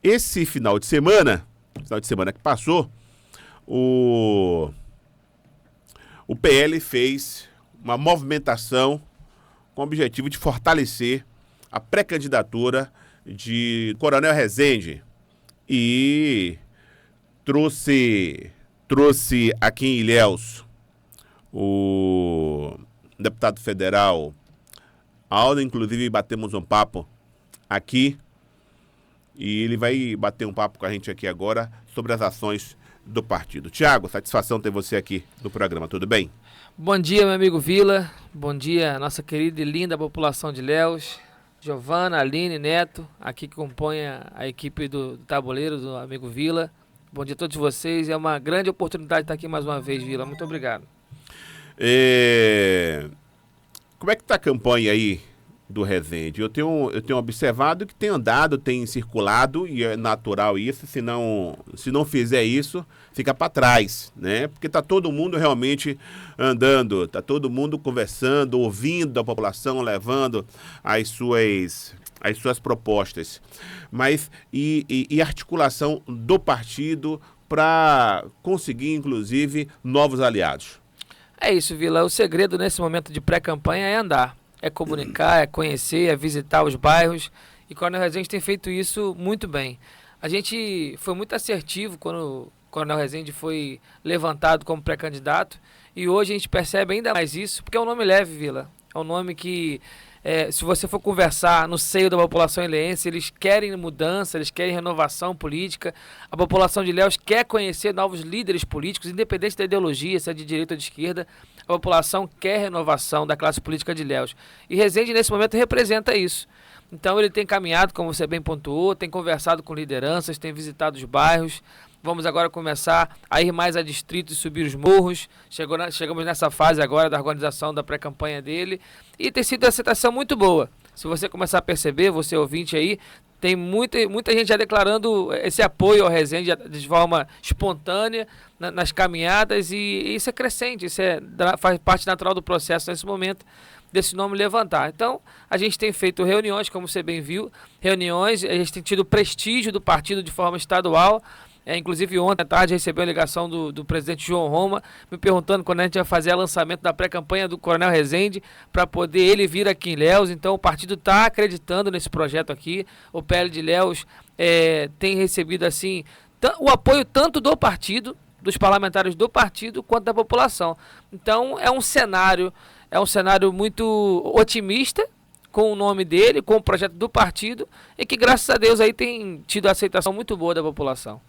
Esse final de semana que passou, o PL fez uma movimentação com o objetivo de fortalecer a pré-candidatura de Coronel Rezende e trouxe aqui em Ilhéus o deputado federal Aldo, inclusive batemos um papo aqui e ele vai bater um papo com a gente aqui agora sobre as ações do partido. Tiago, satisfação ter você aqui no programa, tudo bem? Bom dia, meu amigo Vila, bom dia nossa querida e linda população de Ilhéus, Giovana, Aline, Neto, aqui que compõe a equipe do Tabuleiro, do amigo Vila. Bom dia a todos vocês, é uma grande oportunidade de estar aqui mais uma vez, Vila, muito obrigado. Como é que está a campanha aí do Rezende? Eu tenho observado que tem andado, tem circulado, e é natural isso, se não fizer isso, fica para trás, né? Porque está todo mundo realmente andando, está todo mundo conversando, ouvindo a população, levando as suas propostas. Mas e articulação do partido para conseguir, inclusive, novos aliados? É isso, Vila, o segredo nesse momento de pré-campanha é andar. É comunicar, é conhecer, é visitar os bairros. E o Coronel Rezende tem feito isso muito bem. A gente foi muito assertivo quando o Coronel Rezende foi levantado como pré-candidato. E hoje a gente percebe ainda mais isso, porque é um nome leve, Vila. É um nome que, se você for conversar no seio da população ilhéense, eles querem mudança, eles querem renovação política. A população de Ilhéus quer conhecer novos líderes políticos, independente da ideologia, se é de direita ou de esquerda. A população quer renovação da classe política de Ilhéus. E Rezende, nesse momento, representa isso. Então, ele tem caminhado, como você bem pontuou, tem conversado com lideranças, tem visitado os bairros. Vamos agora começar a ir mais a distritos e subir os morros. Chegamos nessa fase agora da organização da pré-campanha dele. E tem sido uma aceitação muito boa. Se você começar a perceber, você ouvinte aí, tem muita gente já declarando esse apoio ao Rezende de forma espontânea nas caminhadas, e isso é crescente, faz parte natural do processo nesse momento desse nome levantar. Então, a gente tem feito reuniões, como você bem viu, a gente tem tido prestígio do partido de forma estadual. Inclusive ontem à tarde recebeu a ligação do presidente João Roma, me perguntando quando a gente vai fazer o lançamento da pré-campanha do Coronel Rezende, para poder ele vir aqui em Ilhéus. Então o partido está acreditando nesse projeto aqui. O PL de Ilhéus tem recebido assim o apoio tanto do partido, dos parlamentares do partido, quanto da população. Então é um cenário muito otimista, com o nome dele, com o projeto do partido, e que graças a Deus aí tem tido a aceitação muito boa da população.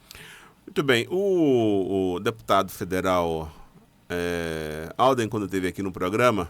Muito bem. O deputado federal Alden, quando esteve aqui no programa,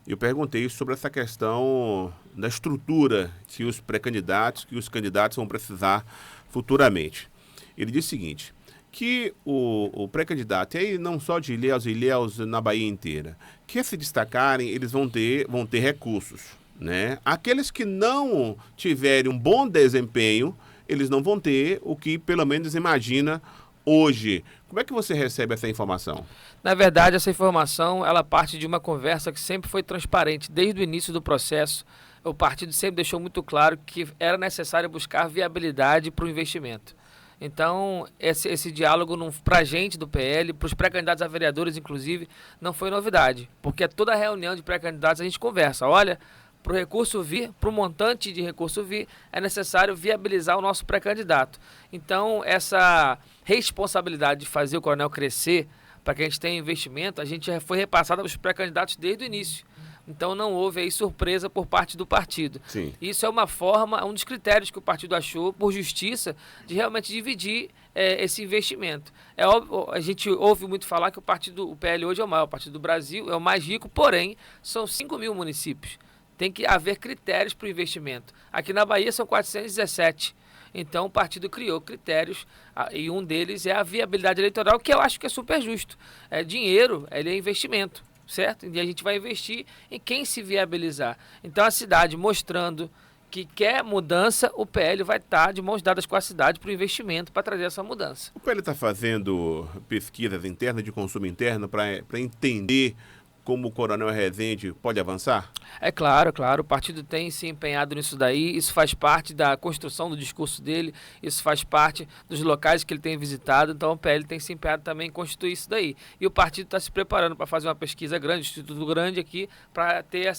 eu perguntei sobre essa questão da estrutura que os pré-candidatos, que os candidatos vão precisar futuramente. Ele disse o seguinte, que o pré-candidato, e aí não só de Ilhéus na Bahia inteira, que se destacarem, eles vão ter recursos, né? Aqueles que não tiverem um bom desempenho, eles não vão ter o que pelo menos imagina hoje. Como é que você recebe essa informação? Na verdade, essa informação ela parte de uma conversa que sempre foi transparente. Desde o início do processo, o partido sempre deixou muito claro que era necessário buscar viabilidade para o investimento. Então, esse diálogo para a gente do PL, para os pré-candidatos a vereadores, inclusive, não foi novidade. Porque toda reunião de pré-candidatos a gente conversa. Olha, para o recurso vir, para o montante de recurso vir, é necessário viabilizar o nosso pré-candidato. Então, essa responsabilidade de fazer o Coronel crescer, para que a gente tenha investimento, a gente já foi repassada para os pré-candidatos desde o início. Então, não houve aí surpresa por parte do partido. Sim. Isso é uma forma, um dos critérios que o partido achou, por justiça, de realmente dividir esse investimento. É óbvio, a gente ouve muito falar que o PL hoje é o maior partido do Brasil, é o mais rico, porém, são 5 mil municípios. Tem que haver critérios para o investimento. Aqui na Bahia são 417. Então o partido criou critérios e um deles é a viabilidade eleitoral, que eu acho que é super justo. Dinheiro, ele é investimento, certo? E a gente vai investir em quem se viabilizar. Então a cidade mostrando que quer mudança, o PL vai estar de mãos dadas com a cidade para o investimento, para trazer essa mudança. O PL está fazendo pesquisas internas, de consumo interno, para entender como o Coronel Rezende, pode avançar? É claro, claro, o partido tem se empenhado nisso daí, isso faz parte da construção do discurso dele, isso faz parte dos locais que ele tem visitado, então o PL tem se empenhado também em constituir isso daí. E o partido está se preparando para fazer uma pesquisa grande, um instituto grande aqui, para ter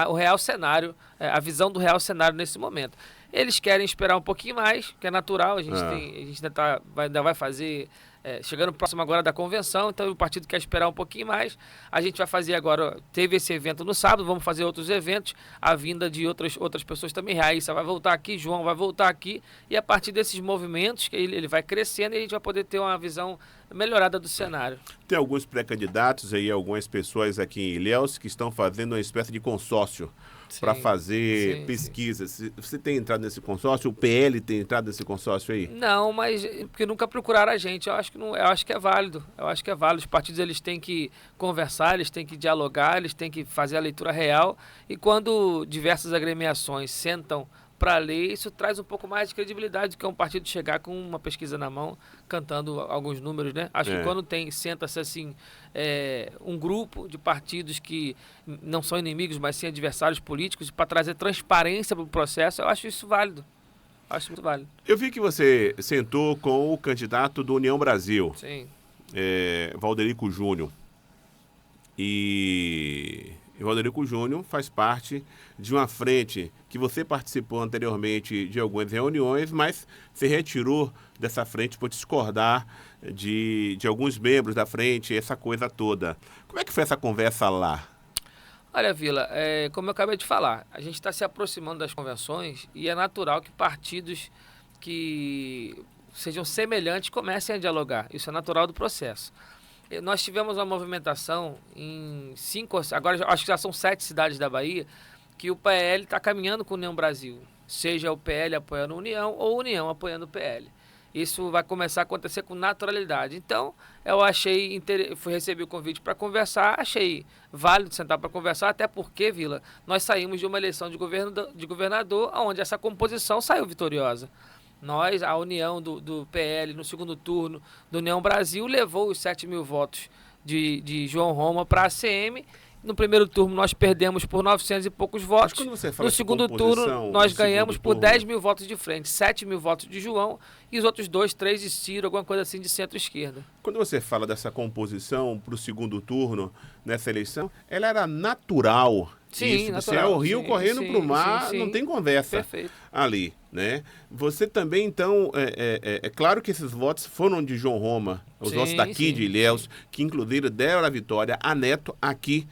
o real cenário, a visão do real cenário nesse momento. Eles querem esperar um pouquinho mais, que é natural, a gente ainda vai fazer... chegando próximo agora da convenção, então o partido quer esperar um pouquinho mais. A gente vai fazer agora, teve esse evento no sábado, vamos fazer outros eventos, a vinda de outras pessoas também. Raíssa vai voltar aqui, João vai voltar aqui, e a partir desses movimentos, que ele vai crescendo, e a gente vai poder ter uma visão melhorada do cenário. Tem alguns pré-candidatos aí, algumas pessoas aqui em Ilhéus que estão fazendo uma espécie de consórcio para fazer pesquisas. Sim. Você tem entrado nesse consórcio? O PL tem entrado nesse consórcio aí? Não, mas porque nunca procuraram a gente. Eu acho que é válido. Eu acho que é válido. Os partidos eles têm que conversar, eles têm que dialogar, eles têm que fazer a leitura real. E quando diversas agremiações sentam para ler, isso traz um pouco mais de credibilidade do que um partido chegar com uma pesquisa na mão, cantando alguns números, né? Acho que quando senta-se assim, um grupo de partidos que não são inimigos, mas sim adversários políticos, para trazer transparência para o processo, eu acho isso válido. Acho muito válido. Eu vi que você sentou com o candidato do União Brasil, sim. Valderico Júnior. E Valderico Júnior faz parte de uma frente que você participou anteriormente de algumas reuniões, mas se retirou dessa frente por discordar de alguns membros da frente, essa coisa toda. Como é que foi essa conversa lá? Olha, Vila, como eu acabei de falar, a gente está se aproximando das convenções e é natural que partidos que sejam semelhantes comecem a dialogar. Isso é natural do processo. Nós tivemos uma movimentação em 5, agora acho que já são 7 cidades da Bahia, que o PL está caminhando com a União Brasil, seja o PL apoiando a União ou a União apoiando o PL. Isso vai começar a acontecer com naturalidade. Então, eu recebi o convite para conversar, achei válido sentar para conversar, até porque, Vila, nós saímos de uma eleição de governador, onde essa composição saiu vitoriosa. A união do PL no segundo turno do União Brasil levou os 7 mil votos de João Roma para a ACM. No primeiro turno nós perdemos por 900 e poucos votos. No segundo turno nós ganhamos por 10 mil votos de frente, 7 mil votos de João e os outros 2, 3 de Ciro, alguma coisa assim de centro-esquerda. Quando você fala dessa composição para o segundo turno nessa eleição, ela era natural. Sim, isso, natural. Você é o rio correndo para o mar, não tem conversa. Perfeito. Ali, né? Você também, então, é claro que esses votos foram de João Roma, os votos daqui de Ilhéus, que inclusive deram a vitória a Neto aqui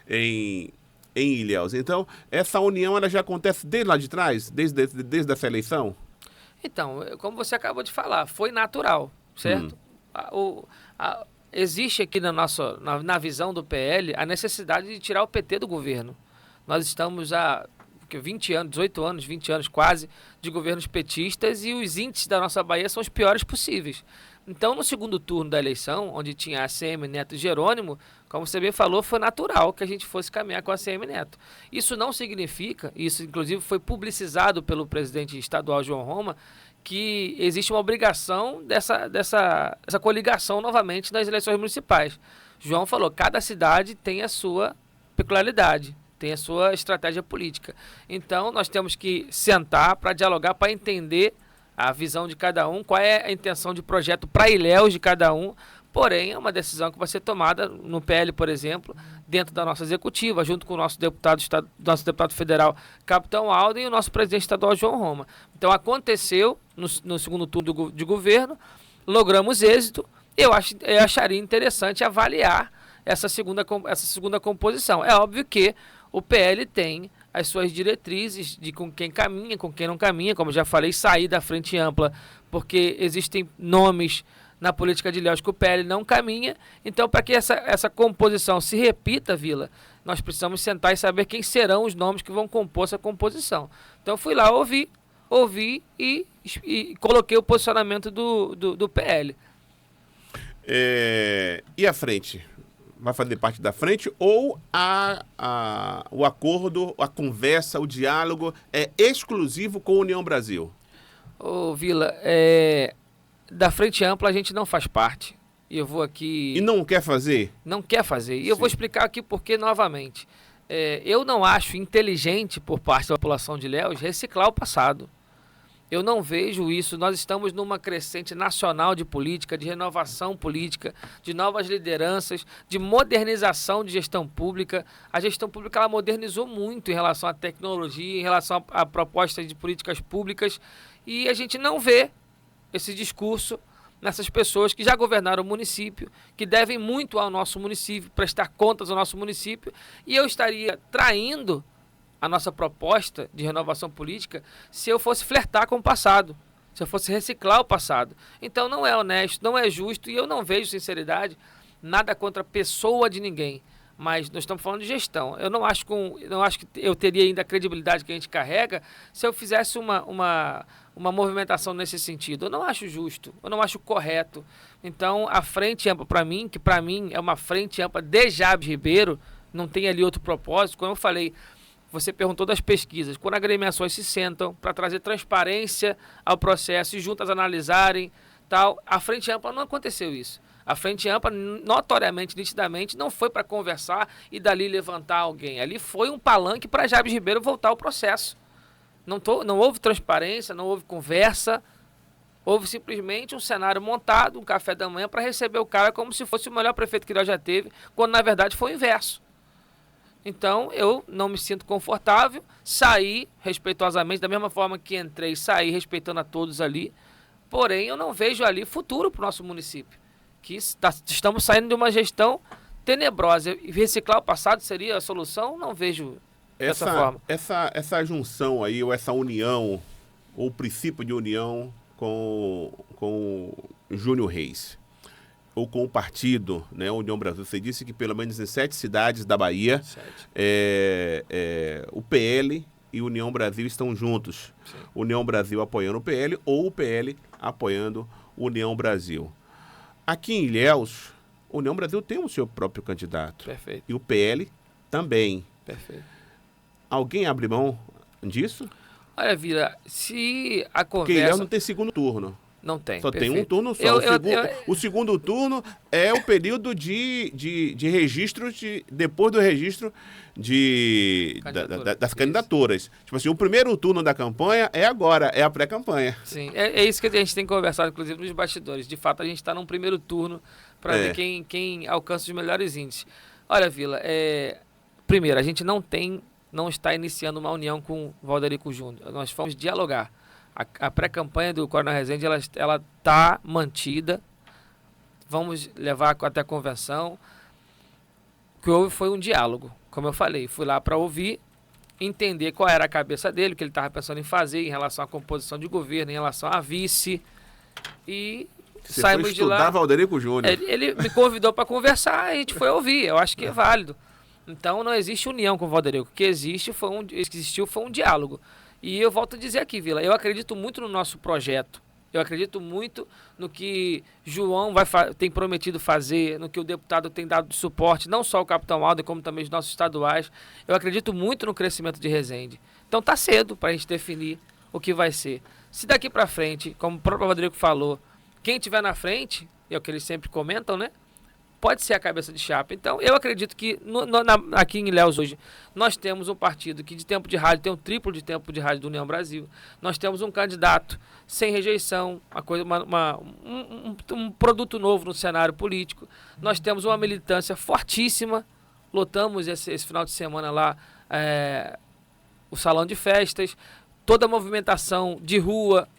em Ilhéus. Então, essa união ela já acontece desde lá de trás, desde essa eleição? Então, como você acabou de falar, foi natural, certo? Existe aqui na visão do PL a necessidade de tirar o PT do governo. Nós estamos há 20 anos, 18 anos, 20 anos quase, de governos petistas e os índices da nossa Bahia são os piores possíveis. Então, no segundo turno da eleição, onde tinha ACM, Neto e Jerônimo, como você bem falou, foi natural que a gente fosse caminhar com a ACM Neto. Isso não significa, isso inclusive foi publicizado pelo presidente estadual João Roma, que existe uma obrigação dessa coligação novamente nas eleições municipais. João falou, cada cidade tem a sua peculiaridade, tem a sua estratégia política. Então, nós temos que sentar para dialogar, para entender a visão de cada um, qual é a intenção de projeto para Ilhéus de cada um. Porém, é uma decisão que vai ser tomada no PL, por exemplo, dentro da nossa executiva, junto com o nosso deputado federal, Capitão Alden, e o nosso presidente estadual, João Roma. Então, aconteceu no segundo turno de governo, logramos êxito. Eu acharia interessante avaliar essa segunda composição. É óbvio que o PL tem as suas diretrizes de com quem caminha, com quem não caminha, como já falei, sair da frente ampla, porque existem nomes na política de Ilhéus que o PL não caminha. Então, para que essa composição se repita, Vila, nós precisamos sentar e saber quem serão os nomes que vão compor essa composição. Então, eu fui lá ouvi e coloquei o posicionamento do PL. E a frente? Vai fazer parte da frente ou o acordo, a conversa, o diálogo é exclusivo com a União Brasil? Vila, da Frente Ampla a gente não faz parte. e eu vou aqui... E não quer fazer? Não quer fazer. E eu vou explicar aqui por que novamente. Eu não acho inteligente por parte da população de Ilhéus reciclar o passado. Eu não vejo isso. Nós estamos numa crescente nacional de política, de renovação política, de novas lideranças, de modernização de gestão pública. A gestão pública ela modernizou muito em relação à tecnologia, em relação a propostas de políticas públicas. E a gente não vê esse discurso nessas pessoas que já governaram o município, que devem muito ao nosso município, prestar contas ao nosso município. E eu estaria traindo a nossa proposta de renovação política se eu fosse flertar com o passado, se eu fosse reciclar o passado. Então não é honesto, não é justo, e eu não vejo sinceridade, nada contra a pessoa de ninguém, mas nós estamos falando de gestão. Eu não acho que eu teria ainda a credibilidade que a gente carrega se eu fizesse uma movimentação nesse sentido. Eu não acho justo, eu não acho correto. Então a frente ampla para mim, que para mim é uma frente ampla de Jabes Ribeiro, não tem ali outro propósito, como eu falei. Você perguntou das pesquisas. Quando agremiações se sentam para trazer transparência ao processo e juntas analisarem, tal, a Frente Ampla não aconteceu isso. A Frente Ampla, notoriamente, nitidamente, não foi para conversar e dali levantar alguém. Ali foi um palanque para Jabes Ribeiro voltar ao processo. Não houve transparência, não houve conversa, houve simplesmente um cenário montado, um café da manhã para receber o cara como se fosse o melhor prefeito que Ilhéus já teve, quando na verdade foi o inverso. Então, eu não me sinto confortável, saí respeitosamente, da mesma forma que entrei, saí respeitando a todos ali, porém eu não vejo ali futuro para o nosso município, que estamos saindo de uma gestão tenebrosa, e reciclar o passado seria a solução? Não vejo dessa forma. Essa junção aí, ou essa união, ou o princípio de união com Júnior Reis, ou com o partido, né, União Brasil. Você disse que pelo menos em 7 cidades da Bahia, o PL e União Brasil estão juntos. Sim. União Brasil apoiando o PL ou o PL apoiando União Brasil. Aqui em Ilhéus, União Brasil tem o seu próprio candidato. Perfeito. E o PL também. Perfeito. Alguém abre mão disso? Olha, Vila, se a conversa... Porque Ilhéus não tem segundo turno. Não tem. Só perfeito. tem um turno só. O segundo turno é o período de registro, depois do registro das candidaturas. Tipo assim, o primeiro turno da campanha é agora, é a pré-campanha. Sim, é isso que a gente tem conversado, inclusive, nos bastidores. De fato, a gente está num primeiro turno para ver quem alcança os melhores índices. Olha, Vila, primeiro, a gente não está iniciando uma união com o Valderico Júnior. Nós fomos dialogar. A pré-campanha do Coronel Rezende, ela está mantida. Vamos levar até a convenção. O que houve foi um diálogo. Como eu falei, fui lá para ouvir, entender qual era a cabeça dele, o que ele estava pensando em fazer em relação à composição de governo, em relação à vice. E você saímos de lá. Valderico Júnior. Ele me convidou para conversar e a gente foi ouvir. Eu acho que é válido. Então não existe união com o Valderico. O que existiu foi um diálogo. E eu volto a dizer aqui, Vila, eu acredito muito no nosso projeto. Eu acredito muito no que João tem prometido fazer, no que o deputado tem dado de suporte, não só o Capitão Alden, como também os nossos estaduais. Eu acredito muito no crescimento de Rezende. Então tá cedo para a gente definir o que vai ser. Se daqui para frente, como o próprio Rodrigo falou, quem estiver na frente, é o que eles sempre comentam, né? Pode ser a cabeça de chapa. Então, eu acredito que aqui em Ilhéus hoje, nós temos um partido que de tempo de rádio tem o triplo de tempo de rádio do União Brasil. Nós temos um candidato sem rejeição, um produto novo no cenário político. Nós temos uma militância fortíssima. Lotamos esse final de semana lá o salão de festas. Toda a movimentação de rua,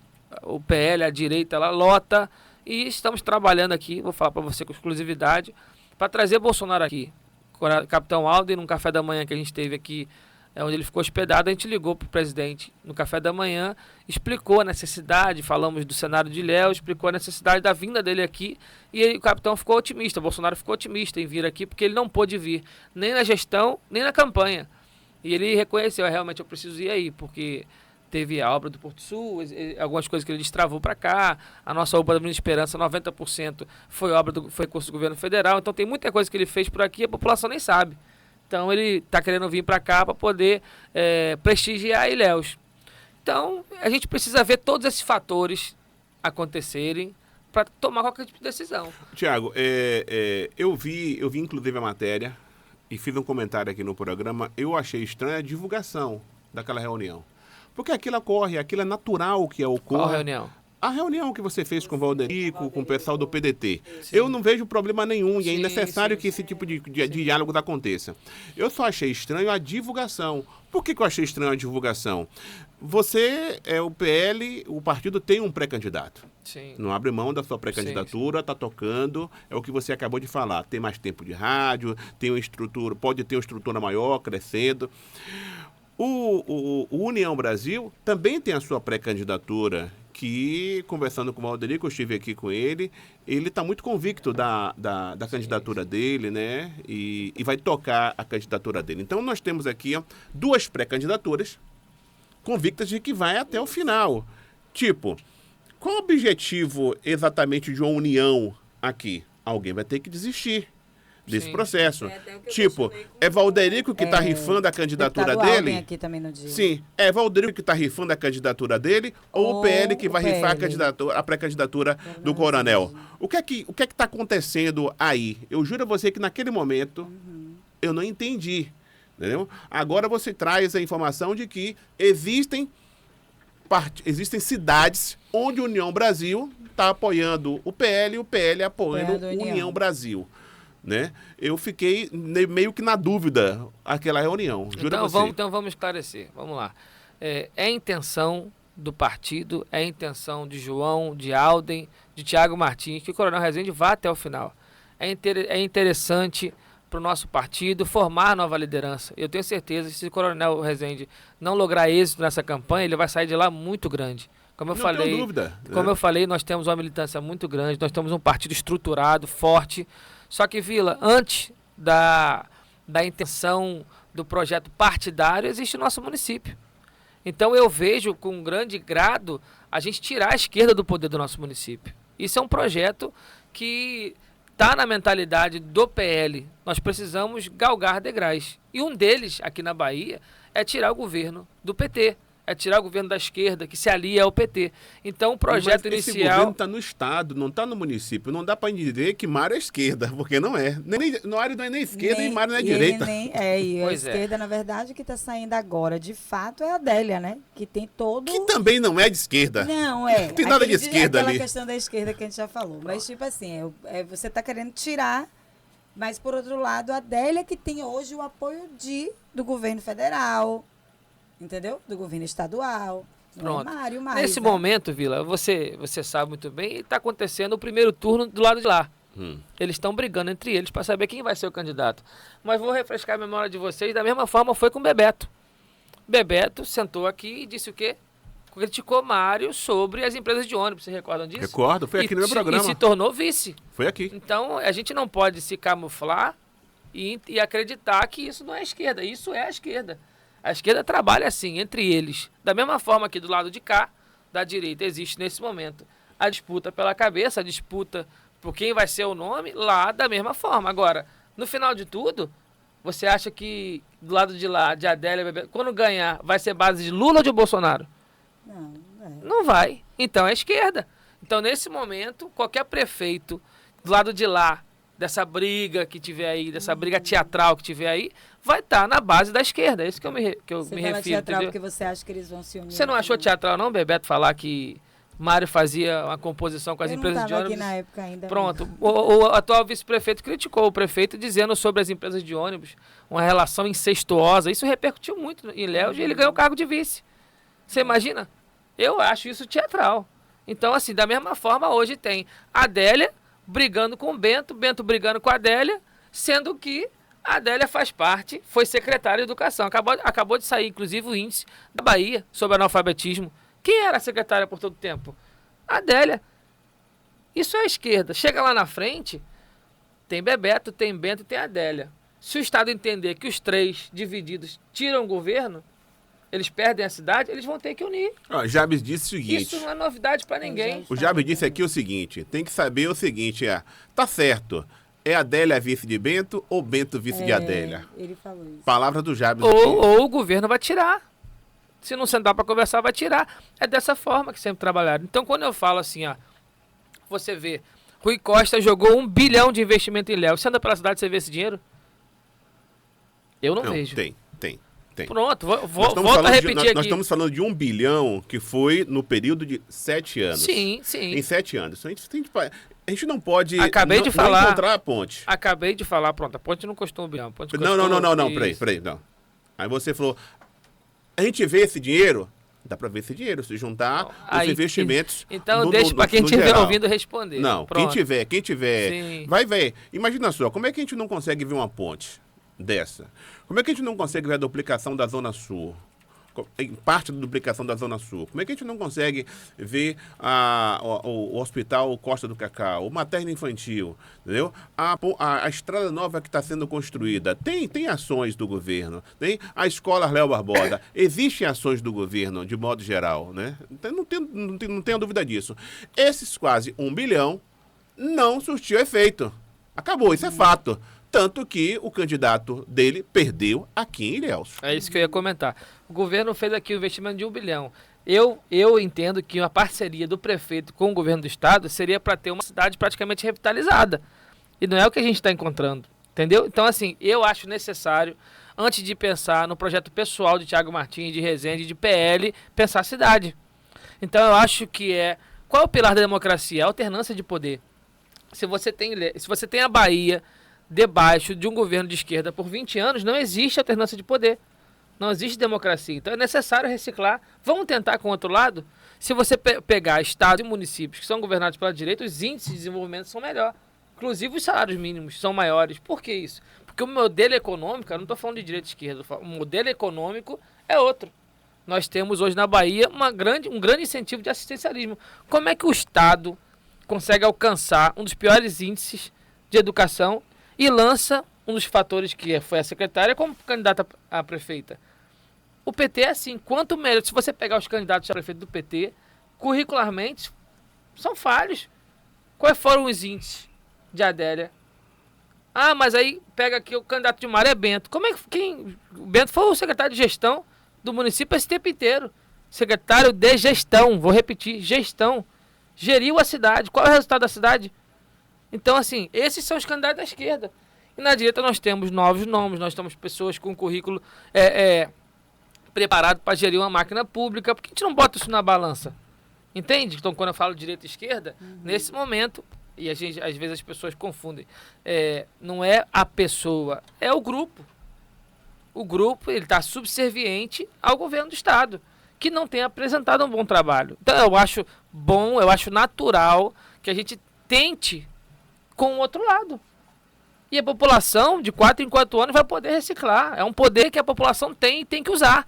o PL, a direita, lá lota. E estamos trabalhando aqui, vou falar para você com exclusividade, para trazer Bolsonaro aqui. Capitão Alden, num café da manhã que a gente teve aqui, onde ele ficou hospedado, a gente ligou para o presidente no café da manhã, explicou a necessidade, falamos do cenário de Ilhéus, explicou a necessidade da vinda dele aqui, e aí, o capitão ficou otimista, Bolsonaro ficou otimista em vir aqui, porque ele não pôde vir, nem na gestão, nem na campanha. E ele reconheceu, realmente eu preciso ir aí, porque... Teve a obra do Porto Sul, algumas coisas que ele destravou para cá. A nossa obra da Avenida Esperança, 90% foi recurso do governo federal. Então tem muita coisa que ele fez por aqui e a população nem sabe. Então ele está querendo vir para cá para poder prestigiar Ilhéus. Então a gente precisa ver todos esses fatores acontecerem para tomar qualquer tipo de decisão. Tiago, eu vi inclusive a matéria e fiz um comentário aqui no programa. Eu achei estranha a divulgação daquela reunião. Porque aquilo é natural que ocorra. Qual reunião? A reunião que você fez com o Valderico, com o pessoal do PDT. Sim. Eu não vejo problema nenhum e é necessário que esse tipo de diálogo aconteça. Eu só achei estranho a divulgação. Por que eu achei estranho a divulgação? Você, o PL, o partido tem um pré-candidato. Sim. Não abre mão da sua pré-candidatura, está tocando, é o que você acabou de falar. Tem mais tempo de rádio, tem uma estrutura, pode ter uma estrutura maior, crescendo. O União Brasil também tem a sua pré-candidatura, que, conversando com o Valderico, eu estive aqui com ele está muito convicto da candidatura dele, né? E vai tocar a candidatura dele. Então, nós temos aqui duas pré-candidaturas convictas de que vai até o final. Tipo, qual o objetivo exatamente de uma união aqui? Alguém vai ter que desistir desse processo. Tipo, é Valderico que está rifando a candidatura dele? Aqui também no dia. Sim, é Valderico que está rifando a candidatura dele ou o PL que vai rifar a pré-candidatura do Coronel? O que é que está acontecendo aí? Eu juro a você que naquele momento eu não entendi. Entendeu? Agora você traz a informação de que existem cidades onde a União Brasil está apoiando o PL e o PL apoiando a União Brasil. Né? Eu fiquei meio que na dúvida aquela reunião. Então vamos esclarecer. Vamos lá. É a intenção do partido, é a intenção de João, de Alden, de Thiago Martins, que o Coronel Rezende vá até o final. É interessante para o nosso partido formar nova liderança. Eu tenho certeza que se o Coronel Rezende não lograr êxito nessa campanha, ele vai sair de lá muito grande. Como eu falei, nós temos uma militância muito grande, nós temos um partido estruturado, forte. Só que, Vila, antes da intenção do projeto partidário, existe o nosso município. Então eu vejo com um grande grado a gente tirar a esquerda do poder do nosso município. Isso é um projeto que está na mentalidade do PL. Nós precisamos galgar degraus. E um deles, aqui na Bahia, é tirar o governo do PT. É tirar o governo da esquerda, que se alia ao PT. Então, o projeto inicial... Esse governo está no Estado, não está no município. Não dá para dizer que Mário é esquerda, porque não é. Mário não é nem esquerda e Mário não é direita. E a esquerda, na verdade, que está saindo agora, de fato, é a Adélia, né? Que tem todo... Que também não é de esquerda. Não, é. Não tem nada de esquerda ali. Aquela questão da esquerda que a gente já falou. Mas, tipo assim, você está querendo tirar... Mas, por outro lado, a Adélia que tem hoje o apoio do governo federal... Entendeu? Do governo estadual. Pronto. Nesse momento, Vila, você sabe muito bem, está acontecendo o primeiro turno do lado de lá. Eles estão brigando entre eles para saber quem vai ser o candidato. Mas vou refrescar a memória de vocês, da mesma forma foi com o Bebeto. Bebeto sentou aqui e disse o quê? Criticou Mário sobre as empresas de ônibus, vocês recordam disso? Recordo, foi aqui no meu programa. E se tornou vice. Foi aqui. Então, a gente não pode se camuflar e acreditar que isso não é a esquerda. Isso é a esquerda. A esquerda trabalha assim, entre eles. Da mesma forma que do lado de cá, da direita, existe nesse momento a disputa pela cabeça, a disputa por quem vai ser o nome, lá da mesma forma. Agora, no final de tudo, você acha que do lado de lá, de Adélia, quando ganhar, vai ser base de Lula ou de Bolsonaro? Não vai. Então é a esquerda. Então, nesse momento, qualquer prefeito do lado de lá, dessa briga que tiver aí, dessa briga teatral que tiver aí, vai estar na base da esquerda. É isso que eu me refiro. Você fala teatral porque você acha que eles vão se unir. Você não achou teatral não, Bebeto, falar que Mário fazia uma composição com as empresas de ônibus? Eu não estava aqui na época ainda. Pronto. O atual vice-prefeito criticou o prefeito dizendo sobre as empresas de ônibus uma relação incestuosa. Isso repercutiu muito em Léo e ele ganhou o cargo de vice. Você imagina? Eu acho isso teatral. Então, assim, da mesma forma, hoje tem a Adélia brigando com o Bento brigando com a Adélia, sendo que a Adélia faz parte, foi secretária de Educação. Acabou de sair, inclusive, o índice da Bahia sobre analfabetismo. Quem era a secretária por todo o tempo? A Adélia. Isso é a esquerda. Chega lá na frente, tem Bebeto, tem Bento e tem a Adélia. Se o Estado entender que os três divididos tiram o governo, eles perdem a cidade, eles vão ter que unir. Jabes disse o seguinte... Isso não é novidade para ninguém. O Jabes disse aqui o seguinte, tem que saber o seguinte, tá certo, é Adélia vice de Bento ou Bento vice de Adélia? Ele falou isso. Palavra do Jabes. Ou o governo vai tirar. Se não sentar para conversar, vai tirar. É dessa forma que sempre trabalharam. Então, quando eu falo assim, Você vê, Rui Costa jogou 1 bilhão de investimento em Léo. Você anda pela cidade, você vê esse dinheiro? Eu não vejo. Tem. Pronto, volto a repetir aqui. Nós estamos falando de 1 bilhão que foi no período de 7 anos. Sim. Em 7 anos. A gente não pode de não falar, encontrar a ponte. Acabei de falar, pronto, a ponte não custou 1 bilhão. Não, peraí, não. Aí você falou, a gente vê esse dinheiro? Dá para ver esse dinheiro, se juntar os investimentos. Então deixa para quem estiver ouvindo responder. Não, pronto. quem tiver, Sim. vai ver. Imagina só, como é que a gente não consegue ver uma ponte dessa? Como é que a gente não consegue ver a duplicação da Zona Sul? Em parte da duplicação da Zona Sul. Como é que a gente não consegue ver o Hospital Costa do Cacau, o materno infantil, entendeu? A estrada nova que está sendo construída. Tem ações do governo. Tem a Escola Léo Barbosa. Existem ações do governo, de modo geral, né? Então, não tenho dúvida disso. Esses quase 1 bilhão não surtiu efeito. Acabou, isso é fato. Tanto que o candidato dele perdeu aqui em Ilhéus. É isso que eu ia comentar. O governo fez aqui o investimento de 1 bilhão. Eu entendo que uma parceria do prefeito com o governo do estado seria para ter uma cidade praticamente revitalizada. E não é o que a gente está encontrando. Entendeu? Então, assim, eu acho necessário, antes de pensar no projeto pessoal de Thiago Martins, de Resende, de PL, pensar a cidade. Então, eu acho que qual é o pilar da democracia? A alternância de poder. Se você tem a Bahia debaixo de um governo de esquerda por 20 anos, não existe alternância de poder. Não existe democracia. Então é necessário reciclar. Vamos tentar com o outro lado? Se você pegar estados e municípios que são governados pela direita, os índices de desenvolvimento são melhores. Inclusive os salários mínimos são maiores. Por que isso? Porque o modelo econômico, eu não estou falando de direita e esquerda, o modelo econômico é outro. Nós temos hoje na Bahia um grande incentivo de assistencialismo. Como é que o Estado consegue alcançar um dos piores índices de educação e lança um dos fatores que foi a secretária como candidata a prefeita? O PT é assim, quanto melhor, se você pegar os candidatos a prefeito do PT, curricularmente, são falhos. Quais foram os índices de Adélia? Ah, mas aí pega aqui o candidato de Maré Bento. Como é que o Bento foi o secretário de gestão do município esse tempo inteiro? Secretário de gestão, vou repetir, gestão. Geriu a cidade. Qual é o resultado da cidade? Então, assim, esses são os candidatos da esquerda. E na direita nós temos novos nomes, nós temos pessoas com currículo preparado para gerir uma máquina pública. Por que a gente não bota isso na balança? Entende? Então, quando eu falo direita e esquerda, nesse momento, e às vezes as pessoas confundem, não é a pessoa, é o grupo. O grupo está subserviente ao governo do Estado, que não tem apresentado um bom trabalho. Então, eu acho bom, eu acho natural que a gente tente com o outro lado. E a população, de 4 em 4 anos, vai poder reciclar. É um poder que a população tem e tem que usar.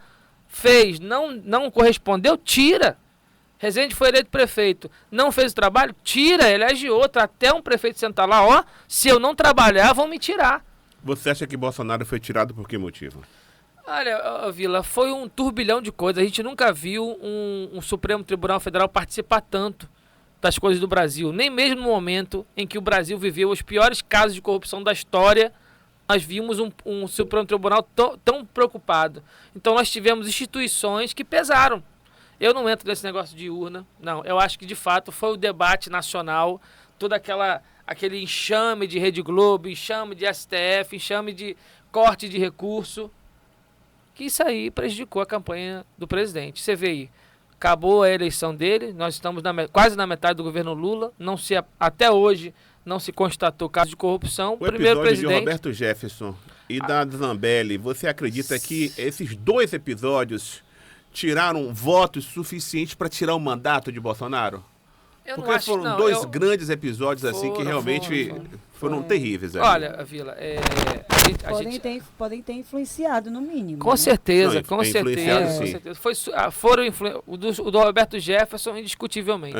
Fez, não correspondeu, tira. Resende foi eleito prefeito, não fez o trabalho, tira, elege outro. Até um prefeito sentar lá, ó, se eu não trabalhar, vão me tirar. Você acha que Bolsonaro foi tirado por que motivo? Olha, Vila, foi um turbilhão de coisas. A gente nunca viu um Supremo Tribunal Federal participar tanto das coisas do Brasil. Nem mesmo no momento em que o Brasil viveu os piores casos de corrupção da história, nós vimos um Supremo Tribunal tão preocupado. Então nós tivemos instituições que pesaram. Eu não entro nesse negócio de urna, não. Eu acho que de fato foi o debate nacional, todo aquele enxame de Rede Globo, enxame de STF, enxame de corte de recurso, que isso aí prejudicou a campanha do presidente. Você vê aí, acabou a eleição dele, nós estamos quase na metade do governo Lula, até hoje não se constatou caso de corrupção. O primeiro presidente de Roberto Jefferson e da Zambelli, você acredita que esses 2 episódios tiraram votos suficientes para tirar o mandato de Bolsonaro? Porque foram 2 grandes episódios assim que realmente foram terríveis. Olha, Vila, podem ter influenciado, no mínimo. Com certeza, com certeza. O do Roberto Jefferson, indiscutivelmente.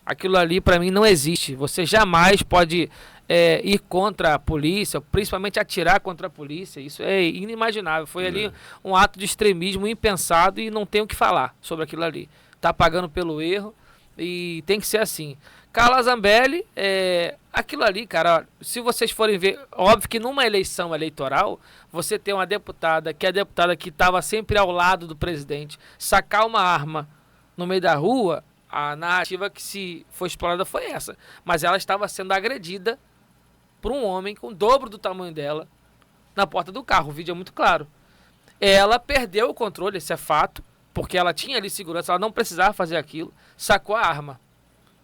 Aquilo ali, para mim, não existe. Você jamais pode ir contra a polícia, principalmente atirar contra a polícia. Isso é inimaginável. Foi ali um ato de extremismo impensado e não tem o que falar sobre aquilo ali. Tá pagando pelo erro. E tem que ser assim. Carla Zambelli, aquilo ali, cara, se vocês forem ver, óbvio que numa eleição eleitoral, você tem uma deputada que estava sempre ao lado do presidente, sacar uma arma no meio da rua, A narrativa que se foi explorada foi essa. Mas ela estava sendo agredida por um homem com o dobro do tamanho dela na porta do carro. O vídeo é muito claro. Ela perdeu o controle, esse é fato, porque ela tinha ali segurança, ela não precisava fazer aquilo, sacou a arma,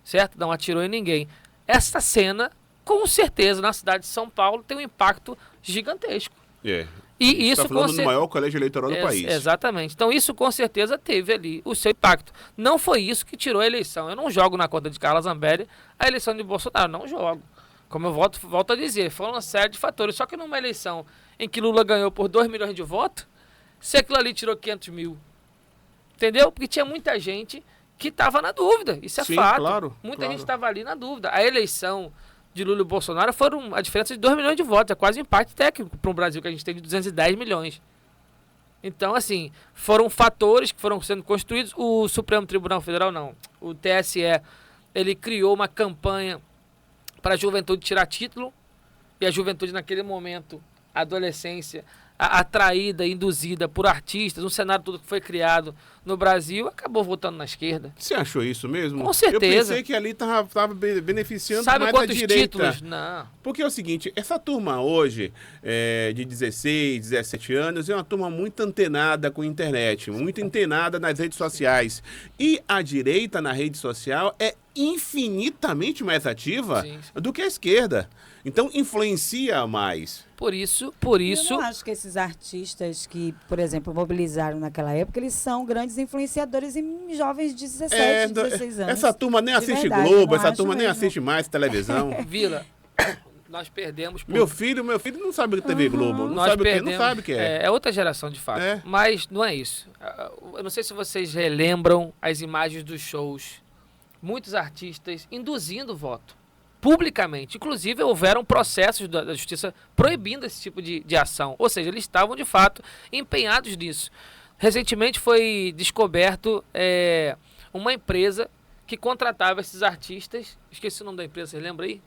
certo? Não atirou em ninguém. Essa cena, com certeza, na cidade de São Paulo, tem um impacto gigantesco. E isso está falando do maior colégio eleitoral do país. Exatamente. Então isso com certeza teve ali o seu impacto. Não foi isso que tirou a eleição. Eu não jogo na conta de Carla Zambelli a eleição de Bolsonaro. Não jogo. Como eu volto a dizer, foram uma série de fatores. Só que numa eleição em que Lula ganhou por 2 milhões de votos, se aquilo ali tirou 500 mil. Entendeu? Porque tinha muita gente que estava na dúvida. Isso é fato. Claro, muita gente estava ali na dúvida. A eleição de Lula e Bolsonaro foram a diferença de 2 milhões de votos. É quase um empate técnico para um Brasil que a gente tem de 210 milhões. Então, assim, foram fatores que foram sendo construídos. O Supremo Tribunal Federal, não. O TSE, ele criou uma campanha para a juventude tirar título. E a juventude, naquele momento, a adolescência, atraída, induzida por artistas, um cenário todo que foi criado no Brasil, acabou votando na esquerda. Você achou isso mesmo? Com certeza. Eu pensei que ali estava beneficiando Sabe mais a quantos direita. títulos? Não. Porque é o seguinte, essa turma hoje, de 16, 17 anos, é uma turma muito antenada com a internet, muito antenada nas redes sociais. E a direita na rede social é infinitamente mais ativa do que a esquerda. Então, influencia mais. Por isso... Eu não acho que esses artistas que, por exemplo, mobilizaram naquela época, eles são grandes influenciadores em jovens de 17, 16 anos. Essa turma nem assiste verdade, Globo, essa turma nem mesmo. assiste mais televisão. Vila, nós perdemos... Meu filho não sabe o que é TV Globo, não sabe o que é. É outra geração, de fato. Mas não é isso. Eu não sei se vocês relembram as imagens dos shows. Muitos artistas induzindo o voto. Publicamente. Inclusive, houveram processos da justiça proibindo esse tipo de ação. Ou seja, eles estavam, de fato, empenhados nisso. Recentemente foi descoberto uma empresa que contratava esses artistas. Esqueci o nome da empresa, você lembra aí?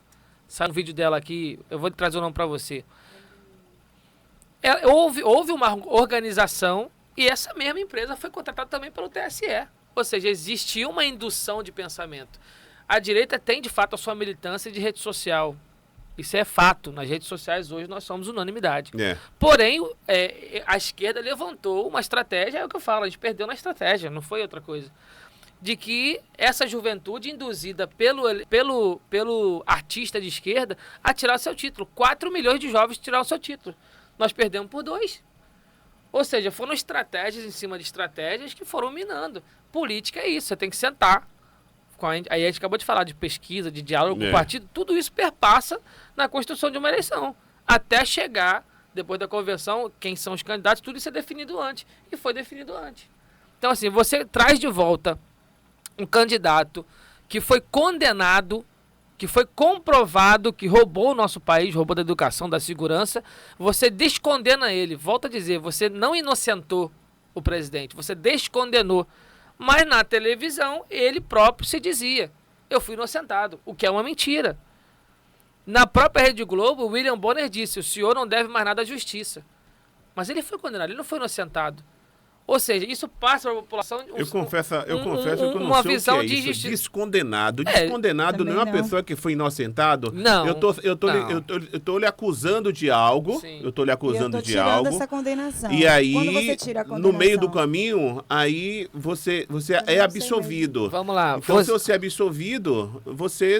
Sai um vídeo dela aqui, eu vou trazer o nome para você. Houve uma organização e essa mesma empresa foi contratada também pelo TSE. Ou seja, existia uma indução de pensamento. A direita tem, de fato, a sua militância de rede social. Isso é fato. Nas redes sociais, hoje, nós somos unanimidade. Porém, a esquerda levantou uma estratégia, é o que eu falo, a gente perdeu na estratégia, não foi outra coisa. De que essa juventude induzida pelo artista de esquerda a tirar seu título. 4 milhões de jovens tiraram seu título. Nós perdemos por 2. Ou seja, foram estratégias em cima de estratégias que foram minando. Política é isso, você tem que sentar. Aí a gente acabou de falar de pesquisa, de diálogo com o partido, tudo isso perpassa na construção de uma eleição. Até chegar, depois da convenção, quem são os candidatos, tudo isso é definido antes. E foi definido antes. Então, assim, você traz de volta um candidato que foi condenado, que foi comprovado que roubou o nosso país, roubou da educação, da segurança, você descondena ele. Volto a dizer, você não inocentou o presidente, você descondenou. Mas na televisão, ele próprio se dizia, eu fui inocentado, o que é uma mentira. Na própria Rede Globo, o William Bonner disse, o senhor não deve mais nada à justiça. Mas ele foi condenado, ele não foi inocentado. Ou seja, isso passa para a população... Eu confesso que eu não uma sei visão o que é de isso. Descondenado. Descondenado não é uma pessoa que foi inocentado. Não. Eu tô lhe acusando de algo. Sim. Eu tô lhe acusando de tirando algo. essa condenação. E aí, quando você tira a condenação, no meio do caminho, aí você é absolvido. Vamos lá. Então, se você é absolvido, você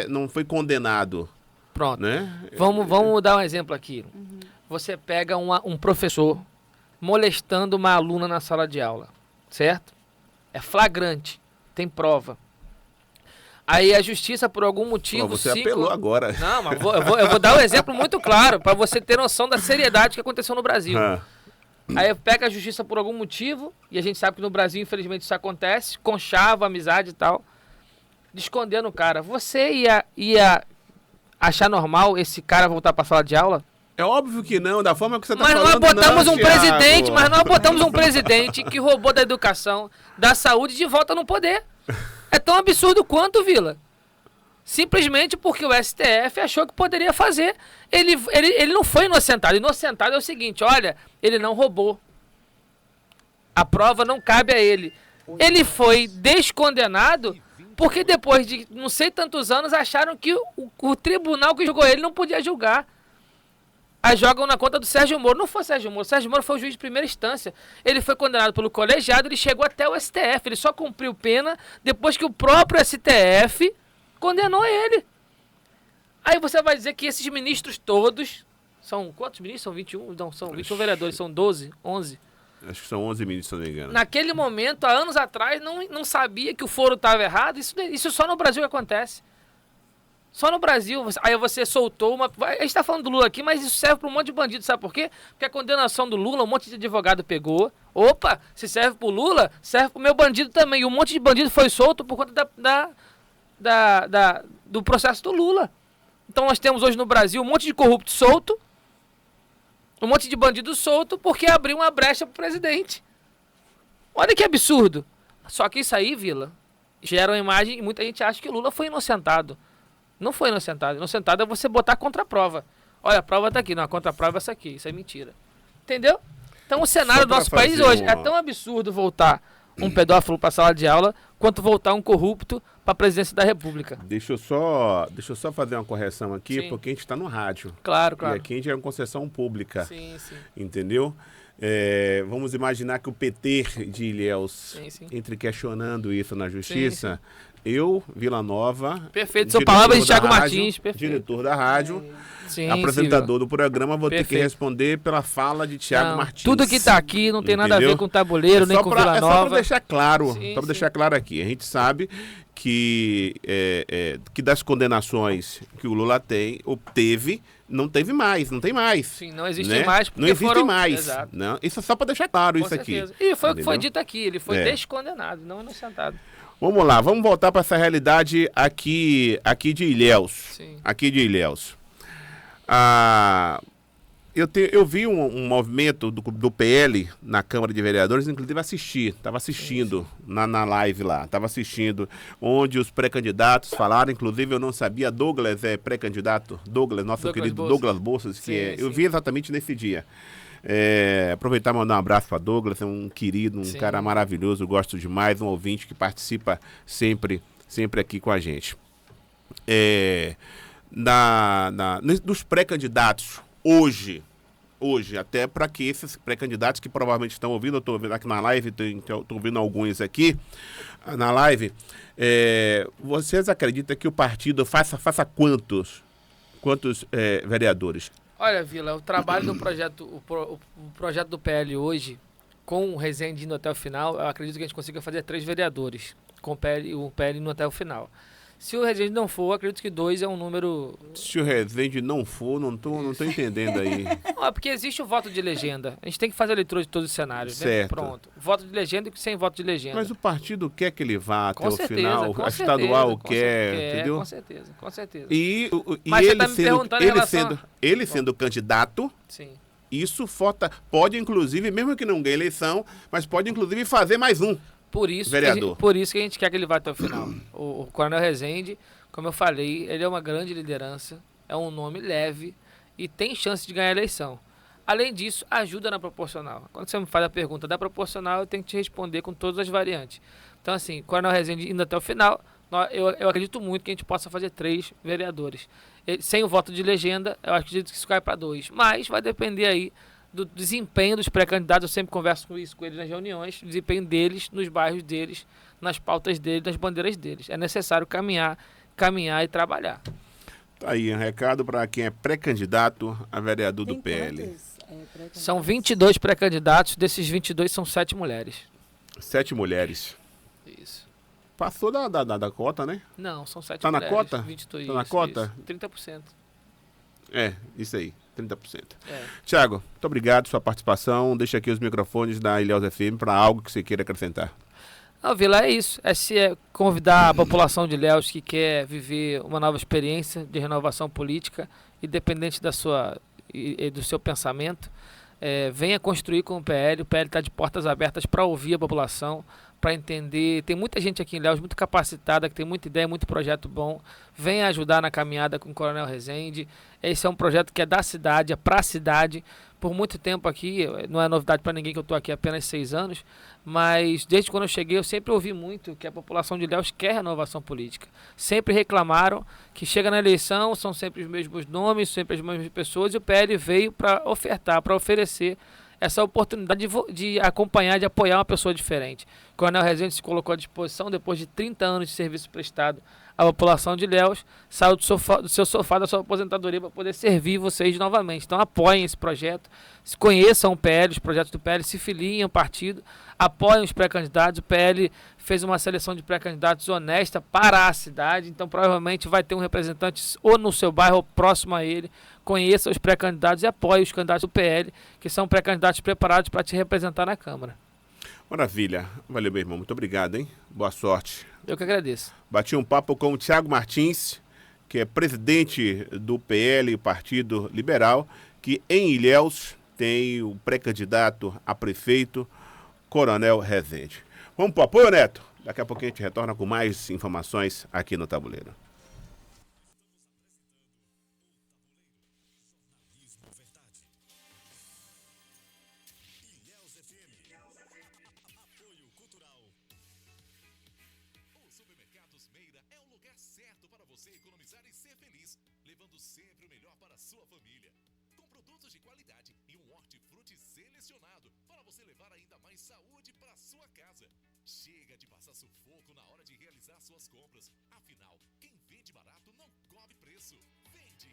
não foi condenado. Pronto. Né? Vamos dar um exemplo aqui. Você pega um professor molestando uma aluna na sala de aula, certo? É flagrante, tem prova. Aí a justiça, por algum motivo... Você apelou agora. Não, mas eu vou dar um exemplo muito claro, para você ter noção da seriedade que aconteceu no Brasil. Aí pega a justiça por algum motivo, e a gente sabe que no Brasil, infelizmente, isso acontece, conchava, amizade e tal, escondendo o cara. Você ia achar normal esse cara voltar para a sala de aula? É óbvio que não, da forma que você está falando, falando, mas nós botamos um Thiago. presidente que roubou da educação, da saúde, de volta no poder. É tão absurdo quanto, Vila. Simplesmente porque o STF achou que poderia fazer. Ele não foi inocentado. Inocentado é o seguinte, olha, ele não roubou. A prova não cabe a ele. Ele foi descondenado porque depois de não sei tantos anos acharam que o tribunal que julgou ele não podia julgar. Aí jogam na conta do Sérgio Moro. Não foi Sérgio Moro. Sérgio Moro foi o juiz de primeira instância. Ele foi condenado pelo colegiado, ele chegou até o STF. Ele só cumpriu pena depois que o próprio STF condenou ele. Aí você vai dizer que esses ministros todos... São quantos ministros? São 21? Não, são 21 vereadores. São 12, 11. Acho que são 11 ministros, se não me engano. Naquele momento, há anos atrás, não sabia que o foro estava errado. Isso só no Brasil que acontece. Só no Brasil. Aí você soltou uma... A gente está falando do Lula aqui, mas isso serve para um monte de bandido. Sabe por quê? Porque a condenação do Lula, um monte de advogado pegou. Opa, se serve para o Lula, serve para o meu bandido também. E um monte de bandido foi solto por conta do processo do Lula. Então nós temos hoje no Brasil um monte de corrupto solto, um monte de bandido solto porque abriu uma brecha pro presidente. Olha que absurdo. Só que isso aí, Vila, gera uma imagem e muita gente acha que o Lula foi inocentado. Não foi inocentado. Inocentado é você botar contraprova. Olha, a prova tá aqui. Não, a contraprova é essa aqui. Isso é mentira. Entendeu? Então o cenário do nosso país hoje é tão absurdo voltar um pedófilo para a sala de aula quanto voltar um corrupto para a presidência da República. Deixa eu só fazer uma correção aqui, Sim. porque a gente está no rádio. Claro. E aqui a gente é uma concessão pública. Sim. Entendeu? Vamos imaginar que o PT de Ilhéus entre questionando isso na justiça. Eu, Vila Nova... Perfeito, são palavras de Thiago rádio, Martins. Perfeito. Diretor da rádio, apresentador do programa, vou ter que responder pela fala de Thiago Martins. Tudo que está aqui não tem nada a ver com tabuleiro, nem com Vila Nova. É só para deixar claro, deixar claro aqui. A gente sabe que das condenações que o Lula teve, não teve mais, não tem mais. Sim, não existe mais. Porque não existe mais. Não, isso é só para deixar claro com isso certeza. aqui. E foi o que foi dito aqui, ele foi descondenado, não inocentado. Vamos lá, vamos voltar para essa realidade aqui de Ilhéus. Sim. Aqui de Ilhéus. Eu vi um movimento do PL na Câmara de Vereadores, inclusive estava assistindo na live lá, onde os pré-candidatos falaram, inclusive eu não sabia, Douglas é pré-candidato, nosso querido Douglas Bolsas, eu vi exatamente nesse dia. Aproveitar e mandar um abraço para Douglas, é um querido, cara maravilhoso, gosto demais, um ouvinte que participa sempre aqui com a gente. Dos pré-candidatos, hoje, até para que esses pré-candidatos que provavelmente estão ouvindo, eu estou ouvindo aqui na live, estou ouvindo alguns aqui na live, vocês acreditam que o partido faça quantos vereadores? Olha, Vila, o trabalho do projeto, o projeto do PL hoje, com o Rezende indo até o final, eu acredito que a gente consiga fazer 3 vereadores, com o PL indo até o final. Se o Rezende não for, eu acredito que 2 é um número... Se o Rezende não for, não tô entendendo aí. Não, é porque existe o voto de legenda. A gente tem que fazer a leitura de todos os cenários, né? Certo. Pronto. Voto de legenda e sem voto de legenda. Mas o partido quer que ele vá até o certeza, final, a estadual quer, entendeu? Com certeza. E Mas ele, você tá me perguntando sendo candidato, sim. Isso pode, inclusive, mesmo que não ganhe eleição, mas pode, inclusive, fazer mais um. Por isso que a gente quer que ele vá até o final. O Coronel Rezende, como eu falei, ele é uma grande liderança, é um nome leve e tem chance de ganhar a eleição. Além disso, ajuda na proporcional. Quando você me faz a pergunta da proporcional, eu tenho que te responder com todas as variantes. Então, assim, Coronel Rezende indo até o final, eu acredito muito que a gente possa fazer 3 vereadores. Sem o voto de legenda, eu acredito que isso cai para 2. Mas vai depender aí do desempenho dos pré-candidatos. Eu sempre converso com eles nas reuniões, o desempenho deles, nos bairros deles, nas pautas deles, nas bandeiras deles. É necessário caminhar e trabalhar. Tá aí, um recado para quem é pré-candidato a vereador do PL. São 22 pré-candidatos, desses 22 são 7 mulheres. 7 mulheres. Isso. Passou da cota, né? Não, são 7 tá mulheres. Na cota? 22, tá na cota? Isso. 30%. Isso aí, 30%. Thiago, muito obrigado pela sua participação. Deixa aqui os microfones da Ilhéus FM para algo que você queira acrescentar. Não, Vila, é isso. É convidar a população de Ilhéus que quer viver uma nova experiência de renovação política, independente do seu pensamento. Venha construir com o PL. O PL está de portas abertas para ouvir a população, para entender. Tem muita gente aqui em Ilhéus muito capacitada, que tem muita ideia, muito projeto bom. Venha ajudar na caminhada com o Coronel Rezende. Esse é um projeto que é da cidade, é para a cidade. Por muito tempo aqui, não é novidade para ninguém que eu estou aqui há apenas 6 anos, mas desde quando eu cheguei eu sempre ouvi muito que a população de Ilhéus quer renovação política. Sempre reclamaram que chega na eleição, são sempre os mesmos nomes, sempre as mesmas pessoas, e o PL veio para ofertar, para oferecer essa oportunidade de acompanhar, de apoiar uma pessoa diferente. O Coronel Rezende se colocou à disposição depois de 30 anos de serviço prestado à população de Ilhéus, saiu do seu sofá, da sua aposentadoria para poder servir vocês novamente. Então apoiem esse projeto, conheçam o PL, os projetos do PL, se filiem ao partido, apoiem os pré-candidatos. O PL fez uma seleção de pré-candidatos honesta para a cidade, então provavelmente vai ter um representante ou no seu bairro ou próximo a ele. Conheça os pré-candidatos e apoie os candidatos do PL, que são pré-candidatos preparados para te representar na Câmara. Maravilha. Valeu, meu irmão. Muito obrigado, hein? Boa sorte. Eu que agradeço. Bati um papo com o Thiago Martins, que é presidente do PL, Partido Liberal, que em Ilhéus tem o pré-candidato a prefeito, Coronel Rezende. Vamos para o apoio, Neto? Daqui a pouco a gente retorna com mais informações aqui no Tabuleiro. Economizar e ser feliz, levando sempre o melhor para a sua família. Com produtos de qualidade e um hortifruti selecionado para você levar ainda mais saúde para sua casa. Chega de passar sufoco na hora de realizar suas compras. Afinal, quem vende barato não cobre preço. Vende!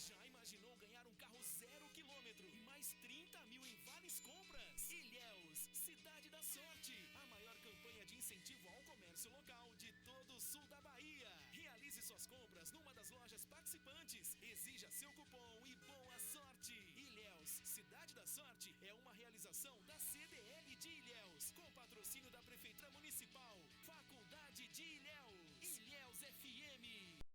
Já imaginou ganhar um carro 0 km e mais 30 mil em várias compras? Ilhéus, Cidade da Sorte, a maior campanha de incentivo ao comércio local de todo o sul da Bahia. Realize suas compras numa das lojas participantes. Exija seu cupom e boa sorte. Ilhéus, Cidade da Sorte é uma realização da CDL de Ilhéus, com patrocínio da Prefeitura Municipal.